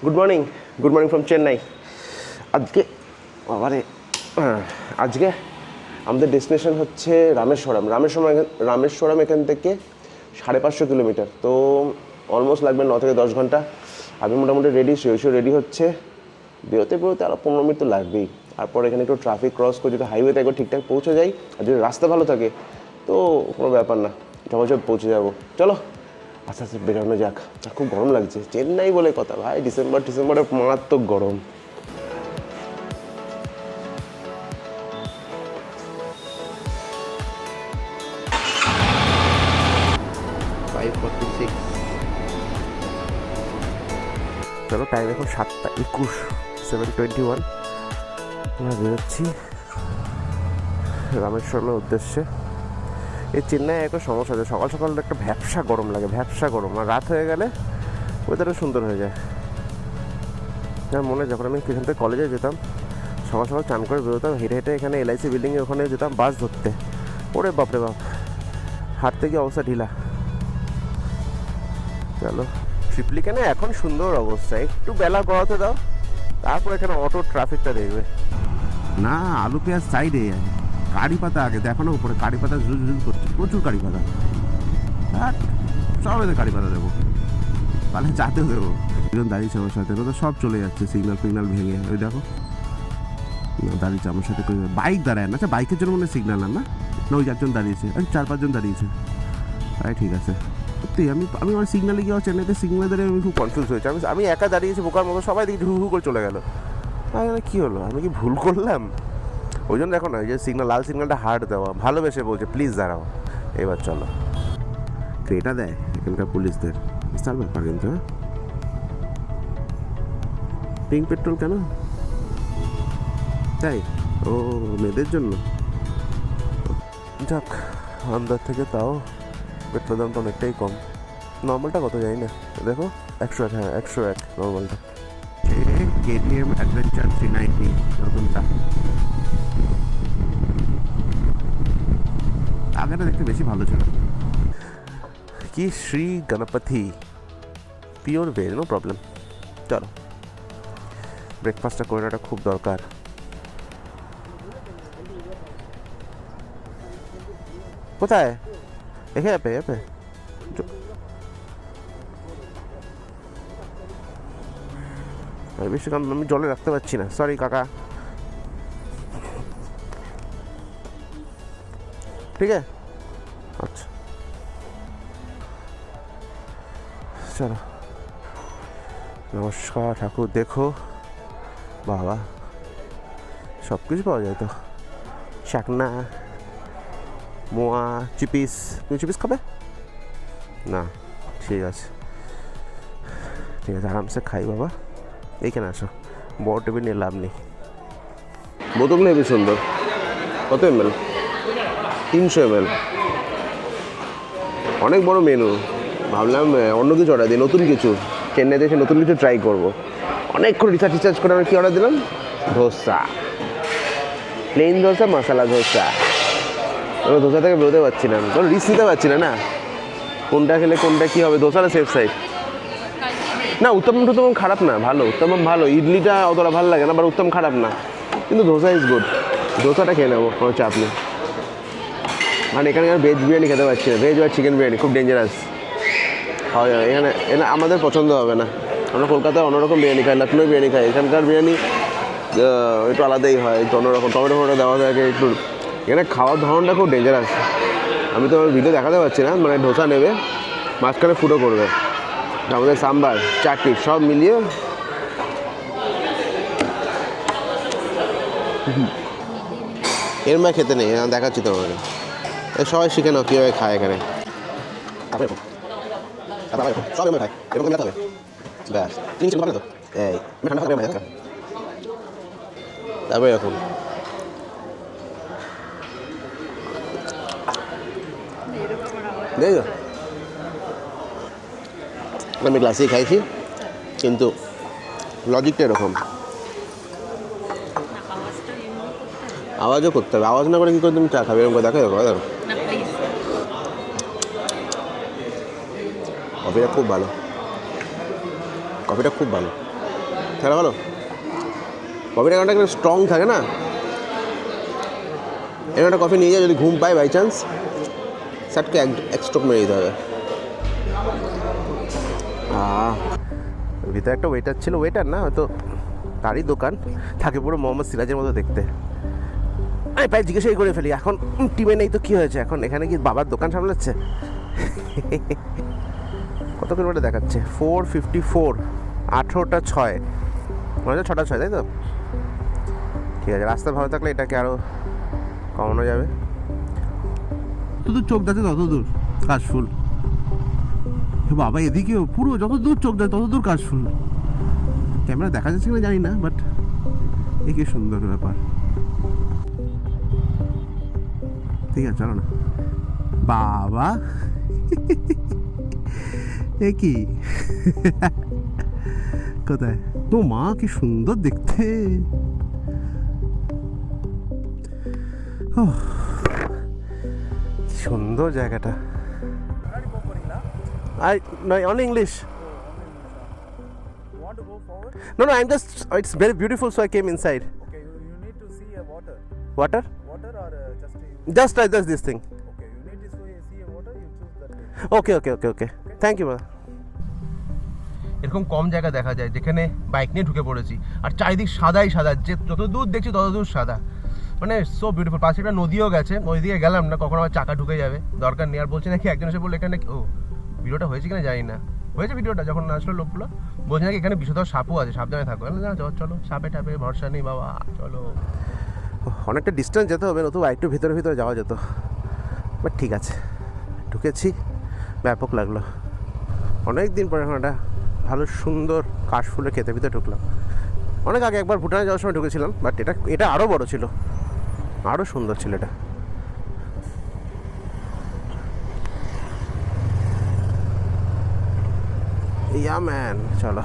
Good morning from Chennai. আজকে আজকে আমাদের ডেস্টিনেশন হচ্ছে রামেশ্বরম এখান থেকে 550 কিলোমিটার, তো অলমোস্ট লাগবে 9 থেকে 10 ঘন্টা। আমি মোটামুটি রেডি হচ্ছে, বেরোতে আরও 15 মিনিট তো লাগবেই। তারপর এখানে একটু ট্রাফিক ক্রস করে যদি হাইওয়েতে একবার ঠিকঠাক পৌঁছে যাই, আর যদি রাস্তা ভালো থাকে তো কোনো ব্যাপার না, ঝপাঝপ পৌঁছে যাবো। চলো আস্তে আস্তে বেরোনো যাক। আর খুব গরম লাগছে, চেন্নাই বলে কথা ভাই, ডিসেম্বরে মারাত্মক গরম। চলো, টাইম এখন 7:21, 7:21। আমরা বেরোচ্ছি রামেশ্বরমের উদ্দেশ্যে। এই চেন্নাই একটা সমস্যা আছে, সকাল সকাল একটা ভ্যাপসা গরম লাগে, আর রাত হয়ে গেলে ওয়েদারও সুন্দর হয়ে যায়। আমার মনে হয় যখন আমি এখান থেকে কলেজে যেতাম, সকাল সকাল চান করে বেরোতাম, হেঁটে এখানে LIC বিল্ডিংয়ে ওখানে যেতাম বাস ধরতে। ওরে বাপরে বাপ, হাঁটতে গিয়ে অবস্থা ঢিলা। চলো, ট্রিপলিকেনে এখন সুন্দর অবস্থা, একটু বেলা গড়াতে দাও, তারপর এখানে অটো ট্রাফিকটা দেখবে। না, আলু পেঁয়াজ সাইডে, কারি পাতা আগে দেখো না, উপরে কারি পাতা ঝুল করছে, প্রচুর কারি পাতা। সব এদের কারি পাতা দেবো, তাহলে যাতেও দেবো। একজন দাঁড়িয়েছে আমার সাথে, তো সব চলে যাচ্ছে সিগন্যাল ভেঙে। ওই দেখো দাঁড়িয়েছে আমার সাথে, বাইক দাঁড়ায় না। আচ্ছা, বাইকের জন্য মনে সিগন্যাল না, ওই একজন দাঁড়িয়েছে, 4-5 জন দাঁড়িয়েছে। ঠিক আছে, সত্যি আমি আমার সিগন্যালে গিয়ে চেন্নাইতে সিগন্যাল ধরে আমি খুব কনফিউজ হয়েছে। আমি একা দাঁড়িয়েছি বোকার মতো, সবাই দেখি হু করে চলে গেল। কী হলো, আমি কি ভুল করলাম? ওই জন্য দেখো না, এই যে লাল সিগন্যালটা হার্ড দেওয়া, ভালোবেসে বলছে প্লিজ দাঁড়াও। এবার চলো, এটা দেয় এখানকার পুলিশদের বিশাল ব্যাপার কিন্তু। হ্যাঁ, পিঙ্ক পেট্রোল কেন তাই? ও, মেয়েদের জন্য। যাক, আন্দার থেকে তাও পেট্রোল দামটা অনেকটাই কম। নর্মালটা কত জানি না, দেখো 101। হ্যাঁ, 101 নর্মালটা। KTM অ্যাডভেঞ্চার 390 নতুনটা, আগেটা দেখতে বেশি ভালো ছিল। কি Shri Ganapati pure veg, no problem. চলো, ব্রেকফাস্টটা করে নেওয়াটা খুব দরকার। কোথায়? এপে বেশি আমি জলে রাখতে পারছি না, সরি কাকা। ঠিক আছে, আচ্ছা চলো। নমস্কার ঠাকুর, দেখো বাবা, সব কিছু পাওয়া যায় তো, শাকনা, মোয়া, চিপিস। তুমি চিপিস খাবে না? ঠিক আছে আরামসে খাই বাবা। এইখানে আসো, বড় টেবিল নিয়ে লাভ নেই। বোতলগুলো হেবি সুন্দর। কত ml? 300 ml, অনেক বড় মেনু। ভাবলাম অন্য কিছু অর্ডার দিই, নতুন কিছু, চেন্নাইতে এসে নতুন কিছু ট্রাই করবো। অনেকক্ষণ রিসার্চ করে আমরা কী অর্ডার দিলাম, ধোসা, প্লেন ধোসা, মশলা ধোসা। আমি ধোসা থেকে বেরোতে পারছি না, কোনো রিস্ক নিতে পারছি না, কোনটা খেলে কোনটা কী হবে। ধোসাটা সেফ সাইড না, উত্তম খারাপ না, ভালো, উত্তম ভালো। ইডলিটা অতটা ভালো লাগে না, বাট উত্তম খারাপ না, কিন্তু ধোসা ইজ গুড। ধোসাটা খেয়ে নেবো, কোনো চাপ নেই। মানে এখানে ভেজ বিরিয়ানি খেতে পারছি না, ভেজ বা চিকেন বিরিয়ানি খুব ডেঞ্জারাস খাওয়া যাবে। এখানে আমাদের পছন্দ হবে না। আমরা কলকাতায় অন্যরকম বিরিয়ানি খাই, লখনৌ বিরিয়ানি খাই, এখানকার বিরিয়ানি একটু আলাদাই হয়, একটু অন্যরকম, টমেটো দেওয়া থাকে একটু। এখানে খাওয়ার ধরনটা খুব ডেঞ্জারাস। আমি তো ভিডিও দেখাতে পারছি না, মানে ধোসা নেবে, মাঝখানে ফুটো করবে, আমাদের সাম্বার, চাটনি সব মিলিয়ে এর মায় খেতে নেই, দেখাচ্ছি তোমাকে। সবাই শিখে নাও কীভাবে খায় এখানে। সব এমনি খায়, এরকম হবে ব্যাস। তো এই তারপরে এরকম দেখো, আমি গ্লাসেই খাইছি, কিন্তু লজিকটা এরকম। আওয়াজও করতে হবে, আওয়াজ না করে কী করে তুমি চা খাবে? এরকম করে দেখো। কফিটা খুব ভালো। খেলা ভালো। কফিটা একটা স্ট্রং থাকে না, এরকম একটা কফি নিয়ে যায় যদি ঘুম পায় বাই চান্স, স্যাটকে এক স্ট্রোক মেরে দিতে হবে। ভিতরে একটা ওয়েটার ছিল, ওয়েটার না হয়তো তারই দোকান, থাকে পুরো মোহাম্মদ সিরাজের মতো দেখতে। আমি প্রায় জিজ্ঞাসাই করে ফেলি, এখন টিমে নেই তো কী হয়েছে, এখন এখানে কি বাবার দোকান সামলাচ্ছে? কত কিলোমিটার দেখাচ্ছে? 454, 18টা 6, মনে হচ্ছে 6টা 6, তাই তো? ঠিক আছে, রাস্তা ভালো থাকলে এটাকে আরও কমানো যাবে। যত দূর চোখ যাচ্ছে তত দূর কাশফুল। বাবা এদিকেও পুরো যত দূর চোখ যায় তত দূর কাশফুল। ক্যামেরা দেখা যাচ্ছে কিনা জানি না, বাট এ কি সুন্দর ব্যাপার। ঠিক আছে চলো না বাবা। এ কি কোথায় তো মা, কি সুন্দর দেখতে। কি সুন্দর জায়গাটা। On English. Want to go forward? No, I'm just, it's very beautiful, so I came inside. Okay, you need to see a water. Water? Water or just Just this thing. okay, you need to see a water, you choose that way. Okay. Thank you, brother. এরকম কম জায়গা দেখা যায় যেখানে bike নিয়ে ঢুকে পড়েছি, আর চারিদিক সাদাই সাদা, যে যত দূর দেখছি তত দূর সাদা, মানে সো বিউটিফুল। পাশে একটা নদীও গেছে, ওই দিকে গেলাম না, কখনো আমার চাকা ঢুকে যাবে, দরকার নেই। আর বলছে নাকি একজন এসে বললো এখানে, ও ভিডিওটা হয়েছে কিনা জানি না, হয়েছে ভিডিওটা, যখন আসলো লোকগুলো বলছে নাকি এখানে বিষধর সাপও আছে, সাবধানে থাকো। চলো, সাপে টাপে ভরসা নেই বাবা, চলো। অনেকটা ডিস্টেন্স যেতে হবে, নতুবা একটু ভিতরে ভিতরে যাওয়া যেত, বাট ঠিক আছে, ঢুকেছি, ব্যাপক লাগলো। অনেক দিন পরে এখন একটা ভালো সুন্দর কাশফুলের খেতে ভিতরে ঢুকলাম। অনেক আগে একবার ভুটানে যাওয়ার সময় ঢুকেছিলাম, বাট এটা আরও বড় ছিল, আরও সুন্দর ছিল এটা। ইয়া ম্যান, চলো।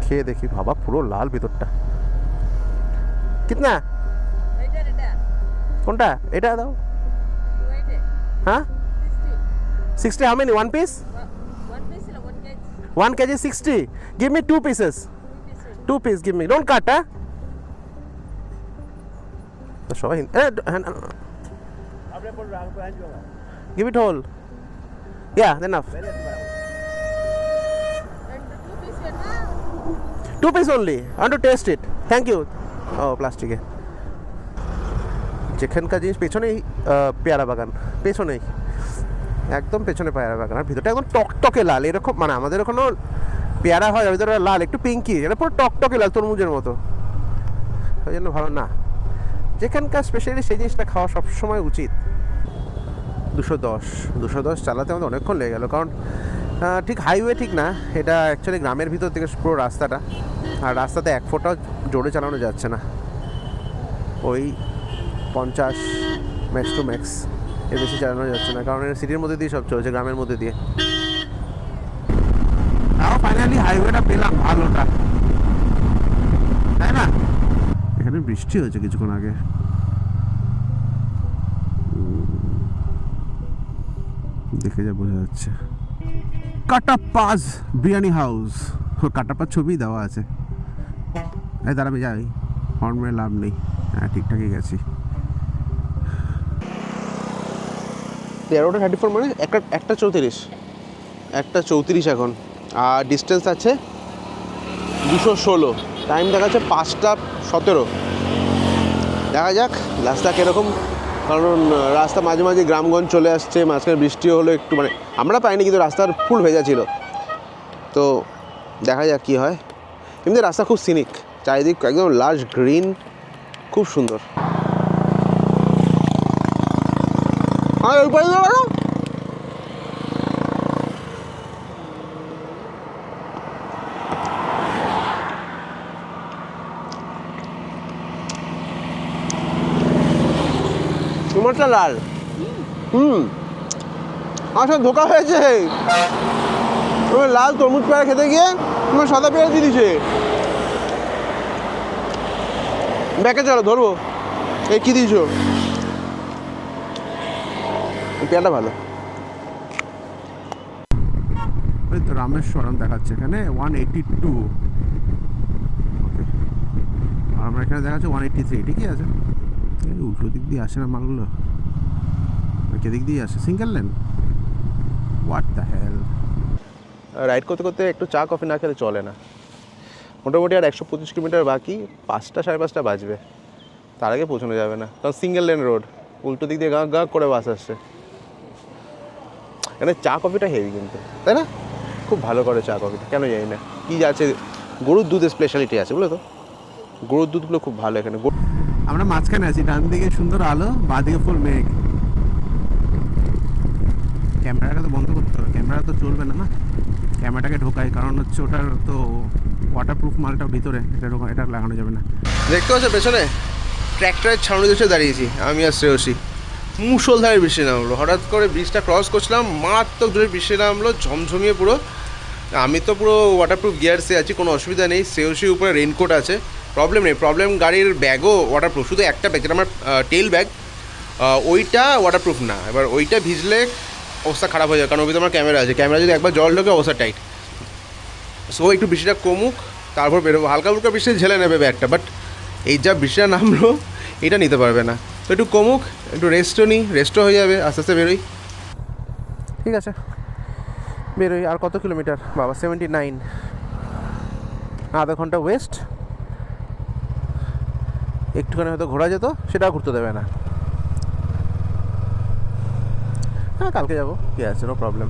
খেয়ে দেখি, বাবা পুরো লাল ভিতরটা। কিতনা? কোনটা? এটা দাও। হ্যাঁ 60, how many? One piece? 1 kg 60. Give me 2 pieces. 2 piece give me. Don't cut, huh? সবাই give it whole. Yeah, enough. 2 piece only. I want to taste it. Thank you. Oh, plastic. যেখানকার জিনিস পেছনেই পেয়ারা বাগান, পেছনেই একদম পেছনে পেয়ারা বাগান, আর ভিতরটা একদম টকটকে লাল। এরকম মানে আমাদের ওখানেও পেয়ারা হয়, ভিতরে লাল একটু পিঙ্কি, এটা পুরো টকটকে লাল তরমুজের মতো, ওই জন্য ভালো না। যেখানকার স্পেশালি সেই জিনিসটা খাওয়া সবসময় উচিত। 210 চালাতে আমাদের অনেকক্ষণ লেগে গেল, কারণ ঠিক হাইওয়ে ঠিক না, এটা অ্যাকচুয়ালি গ্রামের ভিতর থেকে পুরো রাস্তাটা, আর রাস্তাতে এক ফোঁটাও জোরে চালানো যাচ্ছে না, ওই 50 ম্যাক্স টু ম্যাক্স, এর বেশি চালানো যাচ্ছে না, কারণ এর সিটির মধ্যে দিয়ে সব চলছে, গ্রামের মধ্যে দিয়ে। তাও ফাইনালি হাইওয়েটা পেলাম ভালোটা, তাই না? এখানে বৃষ্টি হয়েছে কিছুক্ষণ আগে, দেখে যা বোঝা যাচ্ছে। কাটাপ্পাজ বিরিয়ানি হাউস, কাটাপ্পার ছবি দেওয়া আছে। এই দাঁড়াবে, যাই, হর্ন মেরে লাভ নেই। হ্যাঁ ঠিকঠাকই গেছি। 13টা 34 মানে একটা 34 এখন, আর ডিস্টেন্স আছে 216, টাইম দেখাচ্ছে 5টা 17। দেখা যাক রাস্তা কীরকম, কারণ রাস্তা মাঝে মাঝে গ্রামগঞ্জ চলে আসছে, মাঝখানে বৃষ্টিও হলো একটু, মানে আমরা পাইনি কিন্তু রাস্তার ফুল ভেজা ছিল, তো দেখা যাক কী হয়। এমনি রাস্তা খুব সিনিক, চারিদিক একদম লাশ গ্রিন, খুব সুন্দর। আর ওই পাশে দাঁড়ানো তোমারটা লাল। আমার সাথে ধোকা হয়েছে, তোমার লাল তরমুজ পেয়ারা খেতে গিয়ে তোমার সাদা পেয়ারা দিয়ে দিচ্ছে। ব্যাকে চলো ধরবো, এই কী দিয়েছো? পেয়ারাটা ভালো, ওই তো রামেশ্বরম দেখাচ্ছে এখানে 182। ওকে, আর আমরা এখানে দেখাচ্ছে 183। ঠিকই আছে। এই উল্টো দিক দিয়ে আসে না মালগুলো, কে দিক দিয়ে আসে? Single lane, what the hell. Ride করতে করতে একটু চা কফি না খেলে চলে না। মোটামুটি আর 125 কিলোমিটার বাকি, 5টা 5:30 বাজবে, তার আগে পৌঁছানো যাবে না, কারণ সিঙ্গেল লেন রোড, উল্টো দিক দিয়ে গাঁ গাঁ করে বাস আসছে। এখানে চা কফিটা হেভি কিন্তু, তাই না? খুব ভালো করে চা কফিটা, কেন জানি না কী আছে, গরুর দুধের স্পেশালিটি আছে বুঝলো তো, গরুর দুধগুলো খুব ভালো এখানে। আমরা মাঝখানে আছি, ডান দিকে সুন্দর আলো, বাঁ দিকে ফুল মেঘ। ক্যামেরাটা তো বন্ধ করতে হবে, ক্যামেরা তো চলবে না, না ক্যামেরাটাকে ঢোকাই, কারণ হচ্ছে ওটার তো ওয়াটারপ্রুফ মালটা ভিতরে, এটা লাগানো যাবে না। দেখতে পাচ্ছ পেছনে ট্র্যাক্টরের ছাউনি দেশে দাঁড়িয়েছি আমি আর শ্রেয়সী। মুষলধারে বৃষ্টি নামলো, হঠাৎ করে ব্রিজটা ক্রস করছিলাম, মারাত্মক জোরে বৃষ্টি নামলো, ঝমঝমিয়ে পুরো। আমি তো পুরো ওয়াটারপ্রুফ গিয়ার্সে আছি, কোনো অসুবিধা নেই। শ্রেয়সীর উপরে রেইনকোট আছে, প্রবলেম নেই। প্রবলেম গাড়ির ব্যাগও ওয়াটারপ্রুফ, শুধু একটা ব্যাগ যেটা আমার টেল ব্যাগ, ওইটা ওয়াটারপ্রুফ না। এবার ওইটা ভিজলে অবস্থা খারাপ হয়ে যায়, কারণ ওই তো আমার ক্যামেরা আছে, ক্যামেরা যদি একবার জল ঢোকে অবস্থা টাইট। সো একটু বৃষ্টিটা কমুক, তারপর বেরোবো। হালকা হালকা বৃষ্টি ঝেলে নেবে ব্যাগটা, বাট এই যা বৃষ্টিটা নামলো এটা নিতে পারবে না। তো একটু কমুক, একটু রেস্টও নিই, রেস্টও হয়ে যাবে, আস্তে আস্তে বেরোই। ঠিক আছে, বেরোই। আর কত কিলোমিটার বাবা? 79, আধা ঘন্টা ওয়েস্ট। একটুখানি হয়তো ঘোরা যেত, সেটাও ঘুরতে দেবে না। হ্যাঁ, কালকে যাবো, কি আছে, নো প্রবলেম।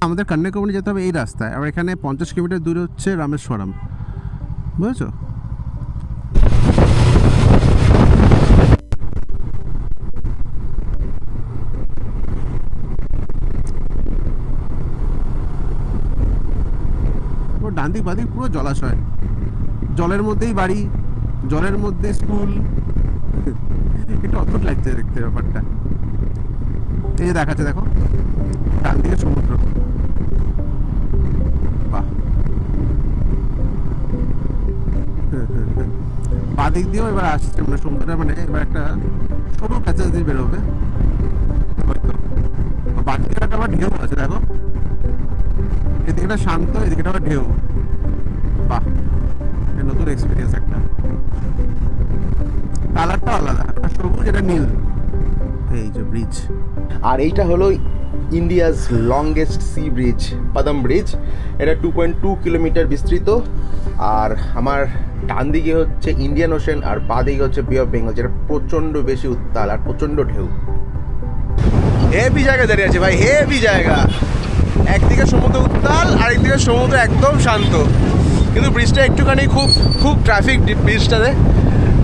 আমাদের কন্যাকুমারী যেতে হবে এই রাস্তায়, আর এখানে 50 কিলোমিটার দূরে হচ্ছে রামেশ্বরম, বুঝেছো? ডান দিক বাদিক পুরো জলাশয়, জলের মধ্যেই বাড়ি, জলের মধ্যে স্কুল। একটু অদ্ভুত লাগছে দেখতে ব্যাপারটা। এই যে দেখাচ্ছে, দেখো ডান দিকে সমুদ্র, বাহ। বাদিক দিয়েও এবার আসছে, মানে সমুদ্রটা, মানে এবার একটা সরু প্যাচেজ দিয়ে বেরোবে হয়তো। বাদিকে একটা আবার ঢেউ আছে, দেখো এদিকে শান্ত, এদিকে আবার ঢেউ। বাহ, নতুন এক্সপিরিয়েন্স একটা। কালারটা আলাদা, একটা সবুজ, এটা নীল। এই যে ব্রিজ, আর এইটা হলো ইন্ডিয়াস লংগেস্ট সি ব্রিজ, পাদম ব্রিজ। এটা 2.2 কিলোমিটার বিস্তৃত। আর আমার ডান দিকে হচ্ছে ইন্ডিয়ান ওশেন, আর বাঁ দিকে হচ্ছে বে অফ বেঙ্গল, যেটা প্রচণ্ড বেশি উত্তাল আর প্রচণ্ড ঢেউ। হেভি জায়গা দাঁড়িয়ে আছে ভাই, হেভি জায়গা। একদিকে সমুদ্র উত্তাল, আরেকদিকে সমুদ্র একদম শান্ত। কিন্তু ব্রিজটা একটুখানি খুব খুব ট্রাফিক ব্রিজটাতে।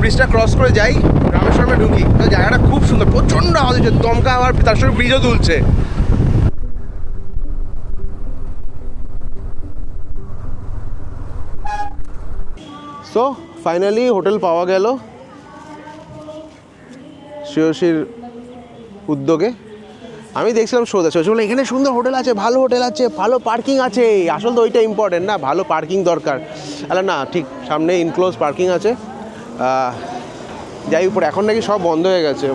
ব্রিজটা ক্রস করে যাই, রামেশ্বরমে ঢুকি, তো জায়গাটা খুব সুন্দর, প্রচণ্ড আওয়াজ হচ্ছে, দমকা, আবার তার সঙ্গে ব্রিজও তুলছে। সো ফাইনালি হোটেল পাওয়া গেল শ্রেয়সীর উদ্যোগে। আমি দেখছিলাম শ্রোতা বলে এখানে সুন্দর হোটেল আছে, ভালো হোটেল আছে, ভালো পার্কিং আছে। আসলে তো ওইটা ইম্পর্টেন্ট না, ভালো পার্কিং দরকার। আরে না, ঠিক সামনে ইনক্লোজ পার্কিং আছে। যাই উপরে, এখন নাকি সব বন্ধ হয়ে গেছে।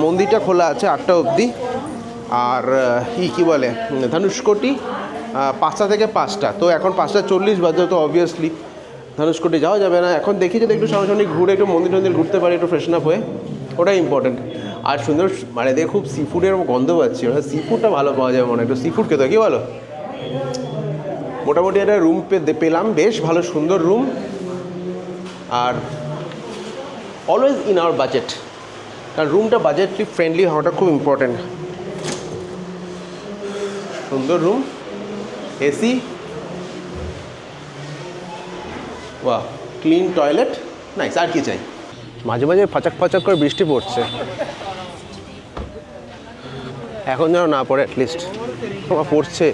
মন্দিরটা খোলা আছে 8টা অবধি। আর কী বলে, ধনুষ্কোটি 5টা থেকে 5টা। তো এখন 5:40 বাজে, তো অবভিয়াসলি ধনুষ্কোটি যাওয়া যাবে না। এখন দেখি যদি একটু সামনাসামনি ঘুরে একটু মন্দির ঘুরতে পারি, একটু ফ্রেশন আপ হয়ে, ওটাই ইম্পর্টেন্ট। আর সুন্দর, মানে দেখে খুব সি ফুডের গন্ধ পাচ্ছি, ওটা সি ফুডটা ভালো পাওয়া যাবে মনে হয়, একটু সি ফুড খেতে, কি বলো? মোটামুটি একটা রুম পেলাম, বেশ ভালো সুন্দর রুম। আর অলওয়েজ ইন আওয়ার বাজেট, কারণ রুমটা বাজেটলি ফ্রেন্ডলি হওয়াটা খুব ইম্পর্টেন্ট। সুন্দর রুম, এসি, বাহ, ক্লিন টয়লেট, নাইস। আর কি চাই? মাঝে মাঝে ফাচাক করে বৃষ্টি পড়ছে, এখন যেন না পড়ে, অ্যাটলিস্ট তোমার পড়ছে।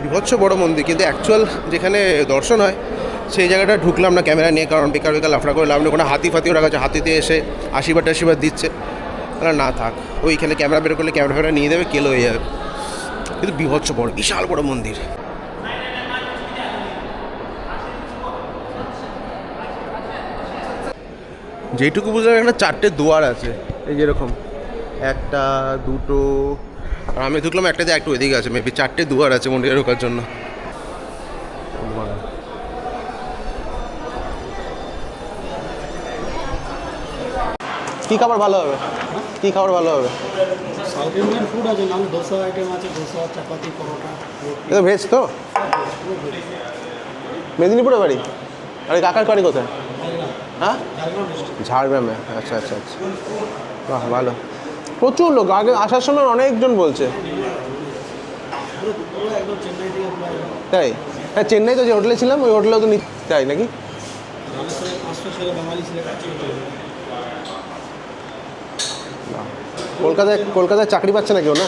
বিভৎস বড় মন্দির, কিন্তু অ্যাকচুয়াল যেখানে দর্শন হয় সেই জায়গাটা ঢুকলাম না ক্যামেরা নিয়ে, কারণ বেকার বেকার লাফড়া করে লাভ নেই। কোনো হাতি ফাতিও রাখা আছে, হাতিতে এসে আশীর্বাদ দিচ্ছে, তাহলে না থাক, ওইখানে ক্যামেরা বের করলে ক্যামেরা ফ্যামেরা নিয়ে দেবে, কেলো হয়ে যাবে। কিন্তু বিভৎস বড়, বিশাল বড় মন্দির। যেইটুকু বুঝলাম এখানে 4টে দুয়ার আছে, এই যেরকম 1 2 আর আমি ঢুকলাম একটা দিয়ে একটু এদিকে আছে, মেবি 4টে দুয়ার আছে মন্দিরে ঢোকার জন্য। কী খাবার ভালো হবে, কী খাবার ভালো হবে? সাউথ ইন্ডিয়ান ফুড আছে, নাহলে ধোসা আইটেম আছে, ধোসা, চাপাতি, পরোটা, রুটি। এটা ভেজ তো? মেদিনীপুরে বাড়ি? আরে কাকার বাড়ি কোথায়? হ্যাঁ, ঝাড়গ্রামে। আচ্ছা আচ্ছা আচ্ছা, বাহ ভালো। প্রচুর লোক, আগে আসার সময় অনেকজন বলছে। একদম চেন্নাই থেকে তাই? হ্যাঁ, চেন্নাই তো যে হোটেলে ছিলাম ওই হোটেলেও তো তাই নাকি? রামেশ্বরে 5টা ছেলে, বাঙালি ছেলে কাছে। কলকাতায় চাকরি পাচ্ছে না কেউ না?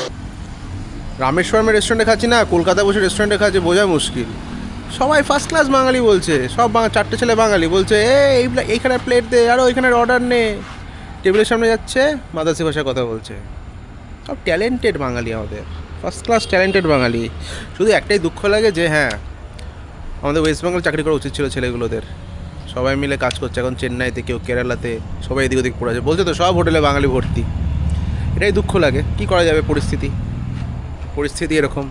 রামেশ্বরমের রেস্টুরেন্টে খাচ্ছি না, কলকাতায় বসে রেস্টুরেন্টে খাচ্ছে, বোঝা মুশকিল। সবাই ফার্স্ট ক্লাস বাঙালি বলছে, সব 4টে ছেলে বাঙালি বলছে, এইখানে প্লেট দে, আরও ওইখানের অর্ডার নে। টেবিলের সামনে যাচ্ছে, মাদাসি ভাষায় কথা বলছে। সব ট্যালেন্টেড বাঙালি আমাদের, ফার্স্ট ক্লাস ট্যালেন্টেড বাঙালি। শুধু একটাই দুঃখ লাগে যে হ্যাঁ, আমাদের ওয়েস্ট বেঙ্গল চাকরি করা উচিত ছিল ছেলেগুলোদের। সবাই মিলে কাজ করছে এখন চেন্নাইতে, কেউ কেরালাতে, সবাই এদিক ওদিক পড়ে আছে। বলছে তো সব হোটেলে বাঙালি ভর্তি। এটাই দুঃখ লাগে, কী করা যাবে, পরিস্থিতি এরকম।